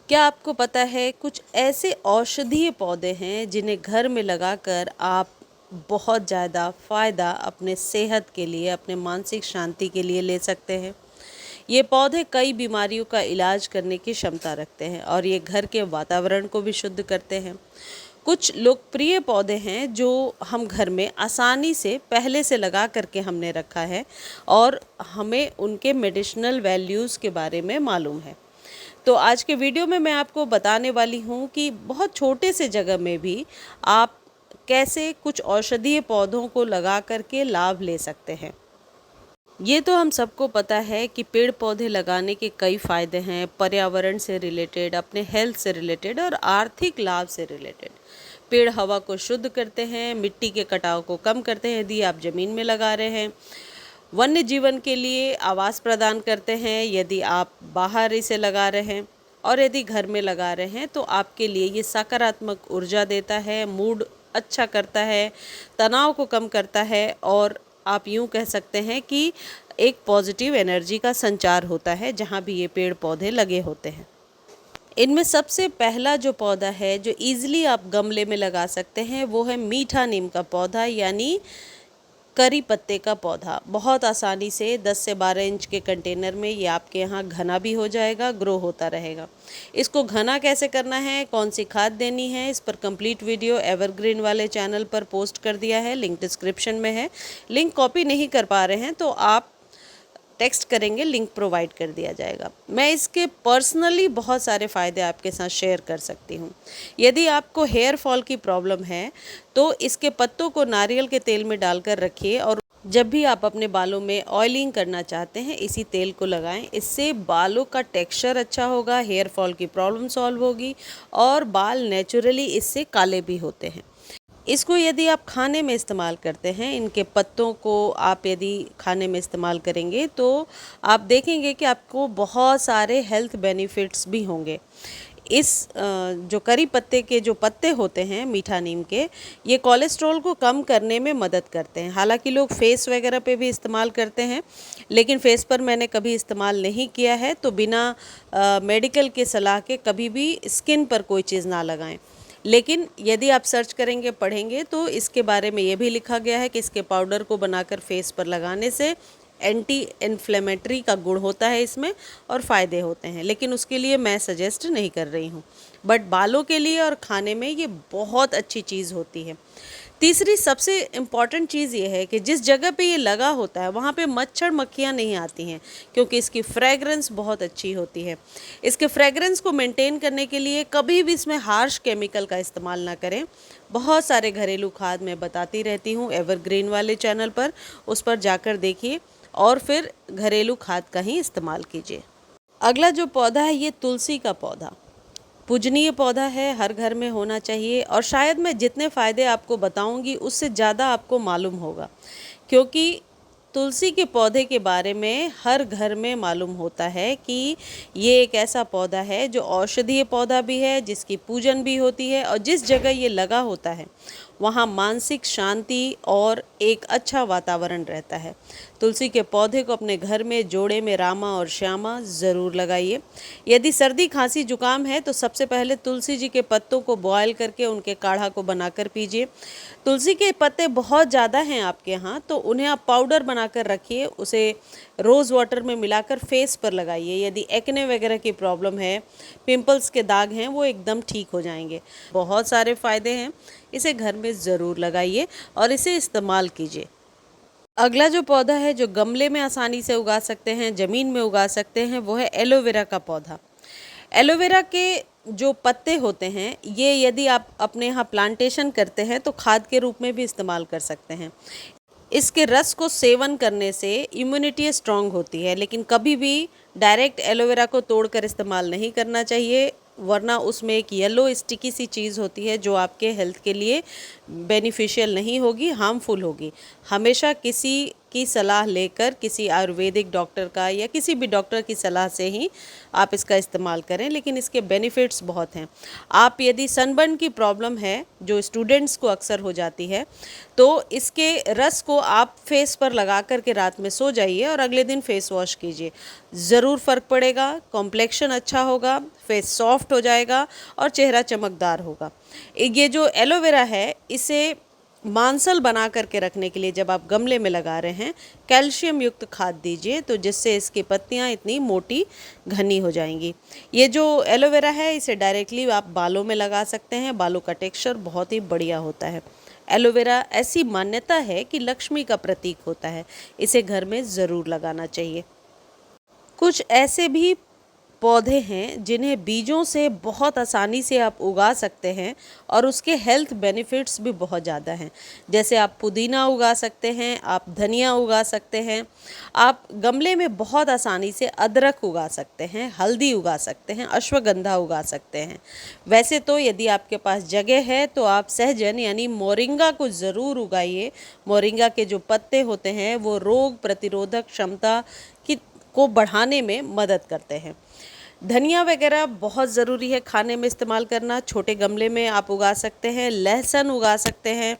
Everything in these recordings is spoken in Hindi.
क्या आपको पता है कुछ ऐसे औषधीय पौधे हैं जिन्हें घर में लगाकर आप बहुत ज़्यादा फ़ायदा अपने सेहत के लिए, अपने मानसिक शांति के लिए ले सकते हैं। ये पौधे कई बीमारियों का इलाज करने की क्षमता रखते हैं और ये घर के वातावरण को भी शुद्ध करते हैं। कुछ लोकप्रिय पौधे हैं जो हम घर में आसानी से पहले से लगा करके हमने रखा है और हमें उनके मेडिसिनल वैल्यूज़ के बारे में मालूम है। तो आज के वीडियो में मैं आपको बताने वाली हूँ कि बहुत छोटे से जगह में भी आप कैसे कुछ औषधीय पौधों को लगा करके लाभ ले सकते हैं। ये तो हम सबको पता है कि पेड़ पौधे लगाने के कई फ़ायदे हैं, पर्यावरण से रिलेटेड, अपने हेल्थ से रिलेटेड और आर्थिक लाभ से रिलेटेड। पेड़ हवा को शुद्ध करते हैं, मिट्टी के कटाव को कम करते हैं यदि आप ज़मीन में लगा रहे हैं, वन्य जीवन के लिए आवास प्रदान करते हैं यदि आप बाहर इसे लगा रहे हैं, और यदि घर में लगा रहे हैं तो आपके लिए ये सकारात्मक ऊर्जा देता है, मूड अच्छा करता है, तनाव को कम करता है और आप यूँ कह सकते हैं कि एक पॉजिटिव एनर्जी का संचार होता है जहाँ भी ये पेड़ पौधे लगे होते हैं। इनमें सबसे पहला जो पौधा है जो ईज़िली आप गमले में लगा सकते हैं वो है मीठा नीम का पौधा, यानी करी पत्ते का पौधा। बहुत आसानी से 10 से 12 इंच के कंटेनर में ये आपके यहाँ घना भी हो जाएगा, ग्रो होता रहेगा। इसको घना कैसे करना है, कौन सी खाद देनी है, इस पर कंप्लीट वीडियो एवरग्रीन वाले चैनल पर पोस्ट कर दिया है, लिंक डिस्क्रिप्शन में है। लिंक कॉपी नहीं कर पा रहे हैं तो आप टेक्स्ट करेंगे, लिंक प्रोवाइड कर दिया जाएगा। मैं इसके पर्सनली बहुत सारे फ़ायदे आपके साथ शेयर कर सकती हूँ। यदि आपको हेयर फॉल की प्रॉब्लम है तो इसके पत्तों को नारियल के तेल में डालकर रखिए और जब भी आप अपने बालों में ऑयलिंग करना चाहते हैं इसी तेल को लगाएं। इससे बालों का टेक्सचर अच्छा होगा, हेयर फॉल की प्रॉब्लम सॉल्व होगी और बाल नेचुरली इससे काले भी होते हैं। इसको यदि आप खाने में इस्तेमाल करते हैं, इनके पत्तों को आप यदि खाने में इस्तेमाल करेंगे तो आप देखेंगे कि आपको बहुत सारे हेल्थ बेनिफिट्स भी होंगे। इस जो करी पत्ते के जो पत्ते होते हैं मीठा नीम के, ये कोलेस्ट्रॉल को कम करने में मदद करते हैं। हालांकि लोग फेस वगैरह पे भी इस्तेमाल करते हैं, लेकिन फेस पर मैंने कभी इस्तेमाल नहीं किया है, तो बिना मेडिकल के सलाह के कभी भी स्किन पर कोई चीज़ ना लगाएं। लेकिन यदि आप सर्च करेंगे, पढ़ेंगे तो इसके बारे में ये भी लिखा गया है कि इसके पाउडर को बनाकर फेस पर लगाने से एंटी इन्फ्लेमेटरी का गुण होता है इसमें और फ़ायदे होते हैं, लेकिन उसके लिए मैं सजेस्ट नहीं कर रही हूँ। बट बालों के लिए और खाने में ये बहुत अच्छी चीज़ होती है। तीसरी सबसे इम्पॉर्टेंट चीज़ ये है कि जिस जगह पे ये लगा होता है वहाँ पे मच्छर मक्खियाँ नहीं आती हैं, क्योंकि इसकी फ्रेगरेंस बहुत अच्छी होती है। इसके फ्रेगरेंस को मेंटेन करने के लिए कभी भी इसमें हार्श केमिकल का इस्तेमाल ना करें। बहुत सारे घरेलू खाद मैं बताती रहती हूँ एवरग्रीन वाले चैनल पर, उस पर जाकर देखिए और फिर घरेलू खाद का ही इस्तेमाल कीजिए। अगला जो पौधा है ये तुलसी का पौधा। पूजनीय पौधा है, हर घर में होना चाहिए और शायद मैं जितने फ़ायदे आपको बताऊंगी उससे ज़्यादा आपको मालूम होगा, क्योंकि तुलसी के पौधे के बारे में हर घर में मालूम होता है कि ये एक ऐसा पौधा है जो औषधीय पौधा भी है, जिसकी पूजन भी होती है और जिस जगह ये लगा होता है वहाँ मानसिक शांति और एक अच्छा वातावरण रहता है। तुलसी के पौधे को अपने घर में जोड़े में रामा और श्यामा ज़रूर लगाइए। यदि सर्दी खांसी जुकाम है तो सबसे पहले तुलसी जी के पत्तों को बॉयल करके उनके काढ़ा को बनाकर पीजिए। तुलसी के पत्ते बहुत ज़्यादा हैं आपके यहाँ तो उन्हें आप पाउडर बनाकर रखिए, उसे रोज़ वाटर में मिलाकर फेस पर लगाइए। यदि एक्ने वगैरह की प्रॉब्लम है, पिंपल्स के दाग हैं, वो एकदम ठीक हो जाएंगे। बहुत सारे फ़ायदे हैं, इसे घर में ज़रूर लगाइए और इसे इस्तेमाल कीजिए। अगला जो पौधा है जो गमले में आसानी से उगा सकते हैं, ज़मीन में उगा सकते हैं, वो है एलोवेरा का पौधा। एलोवेरा के जो पत्ते होते हैं ये यदि आप अपने यहाँ प्लांटेशन करते हैं तो खाद के रूप में भी इस्तेमाल कर सकते हैं। इसके रस को सेवन करने से इम्यूनिटी स्ट्रांग होती है, लेकिन कभी भी डायरेक्ट एलोवेरा को तोड़कर इस्तेमाल नहीं करना चाहिए, वरना उसमें एक येलो स्टिकी सी चीज़ होती है जो आपके हेल्थ के लिए बेनिफिशियल नहीं होगी, हार्मफुल होगी। हमेशा किसी की सलाह लेकर, किसी आयुर्वेदिक डॉक्टर का या किसी भी डॉक्टर की सलाह से ही आप इसका इस्तेमाल करें, लेकिन इसके बेनिफिट्स बहुत हैं। आप यदि सनबर्न की प्रॉब्लम है, जो स्टूडेंट्स को अक्सर हो जाती है, तो इसके रस को आप फेस पर लगा कर के रात में सो जाइए और अगले दिन फेस वॉश कीजिए। ज़रूर फ़र्क पड़ेगा, कॉम्प्लेक्शन अच्छा होगा, फेस सॉफ्ट हो जाएगा और चेहरा चमकदार होगा। ये जो एलोवेरा है, इसे मांसल बना करके रखने के लिए जब आप गमले में लगा रहे हैं, कैल्शियम युक्त खाद दीजिए, तो जिससे इसकी पत्तियां इतनी मोटी घनी हो जाएंगी। ये जो एलोवेरा है, इसे डायरेक्टली आप बालों में लगा सकते हैं। बालों का टेक्सचर बहुत ही बढ़िया होता है। एलोवेरा ऐसी मान्यता है कि लक्ष्मी का प्रतीक होता है, इसे घर में ज़रूर लगाना चाहिए। कुछ ऐसे भी पौधे हैं जिन्हें बीजों से बहुत आसानी से आप उगा सकते हैं और उसके हेल्थ बेनिफिट्स भी बहुत ज़्यादा हैं। जैसे आप पुदीना उगा सकते हैं, आप धनिया उगा सकते हैं, आप गमले में बहुत आसानी से अदरक उगा सकते हैं, हल्दी उगा सकते हैं, अश्वगंधा उगा सकते हैं। वैसे तो यदि आपके पास जगह है तो आप सहजन यानी मोरिंगा को ज़रूर उगाइए। मोरिंगा के जो पत्ते होते हैं वो रोग प्रतिरोधक क्षमता को बढ़ाने में मदद करते हैं। धनिया वगैरह बहुत ज़रूरी है खाने में इस्तेमाल करना। छोटे गमले में आप उगा सकते हैं, लहसुन उगा सकते हैं,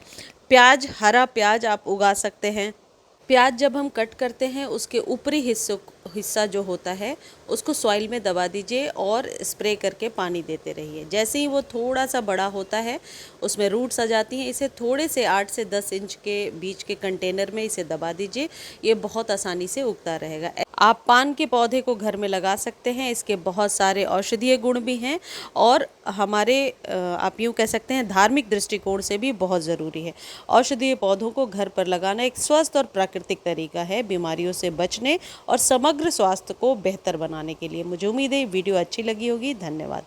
प्याज, हरा प्याज आप उगा सकते हैं। प्याज जब हम कट करते हैं, उसके ऊपरी हिस्सा जो होता है उसको सॉइल में दबा दीजिए और स्प्रे करके पानी देते रहिए। जैसे ही वो थोड़ा सा बड़ा होता है, उसमें रूट्स आ जाती हैं, इसे थोड़े से 8 से 10 इंच के बीच के कंटेनर में इसे दबा दीजिए। ये बहुत आसानी से उगता रहेगा। आप पान के पौधे को घर में लगा सकते हैं, इसके बहुत सारे औषधीय गुण भी हैं और हमारे आप यूँ कह सकते हैं धार्मिक दृष्टिकोण से भी बहुत ज़रूरी है। औषधीय पौधों को घर पर लगाना एक स्वस्थ और प्राकृतिक तरीका है बीमारियों से बचने और समग्र स्वास्थ्य को बेहतर बनाने के लिए। मुझे उम्मीद है वीडियो अच्छी लगी होगी। धन्यवाद।